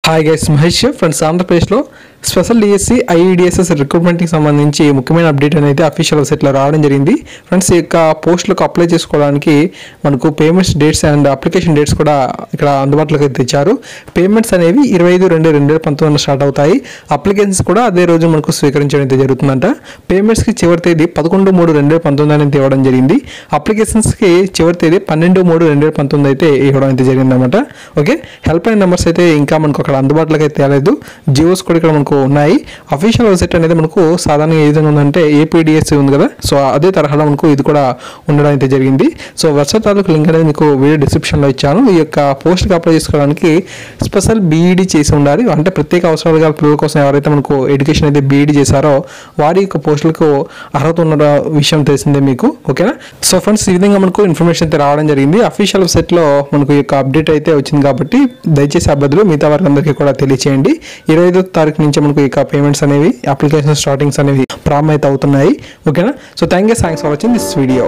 Hi guys, Mahesh friends. ఆంధ్రప్రదేశ్లో special DSC IEDSS రిక్రూట్మెంట్కి సంబంధించి ముఖ్యమైన అప్డేట్ అనేది అఫీషియల్ వెబ్సైట్లో రావడం జరిగింది. ఫ్రెండ్స్, ఈ యొక్క పోస్టులకు అప్లై చేసుకోవడానికి మనకు payments dates and application dates కూడా ఇక్కడ అందుబాటులోకి తెచ్చారు. పేమెంట్స్ అనేవి 25/2/2019 స్టార్ట్ అవుతాయి. అప్లికేషన్స్ కూడా అదే రోజు మనకు స్వీకరించడం అయితే జరుగుతుందంట. పేమెంట్స్కి చివరి తేదీ 11/3/2019 అనేది ఇవ్వడం జరిగింది. అప్లికేషన్స్కి చివరి తేదీ 12/3/2019 అయితే ఇవ్వడం అయితే జరిగిందన్నమాట. ఓకే, హెల్ప్ లైన్ నెంబర్స్ అయితే ఇంకా మనకు అక్కడ అందుబాటులోకి అయితే తేలేదు. జియోస్ కూడా ఇక్కడ మనకు ఉన్నాయి. అఫీషియల్ వెబ్సైట్ అనేది మనకు సాధారణంగా ఏ విధంగా ఉందంటే ఏపీడిఎస్ ఉంది కదా, సో అదే తరహాలో మనకు ఇది కూడా ఉండడం అయితే జరిగింది. సో వెబ్సైట్ తాలూకు లింక్ అనేది మీకు వీడియో డిస్క్రిప్షన్లో ఇచ్చాను. ఈ యొక్క పోస్ట్కి అప్లై చేసుకోవడానికి స్పెషల్ బీఈడి చేసి ఉండాలి. అంటే ప్రత్యేక అవసరాలు గల పిల్లల కోసం ఎవరైతే మనకు ఎడ్యుకేషన్ అయితే బీఈడి చేశారో వారి యొక్క పోస్టులకు అర్హత ఉన్న విషయం తెలిసిందే మీకు. ఓకేనా? సో ఫ్రెండ్స్, ఈ విధంగా మనకు ఇన్ఫర్మేషన్ అయితే రావడం జరిగింది. అఫీషియల్ వెబ్సైట్లో మనకు ఈ యొక్క అప్డేట్ అయితే వచ్చింది కాబట్టి దయచేసి అభ్యర్థులు మిగతా వారందరికీ కూడా తెలియచేయండి. 25వ తారీఖు నుంచి మనకు ఇక పేమెంట్స్ అనేవి అప్లికేషన్ స్టార్టింగ్స్ అనేవి ప్రారంభం అయితే అవుతున్నాయి. ఓకేనా? So thanks for watching this video.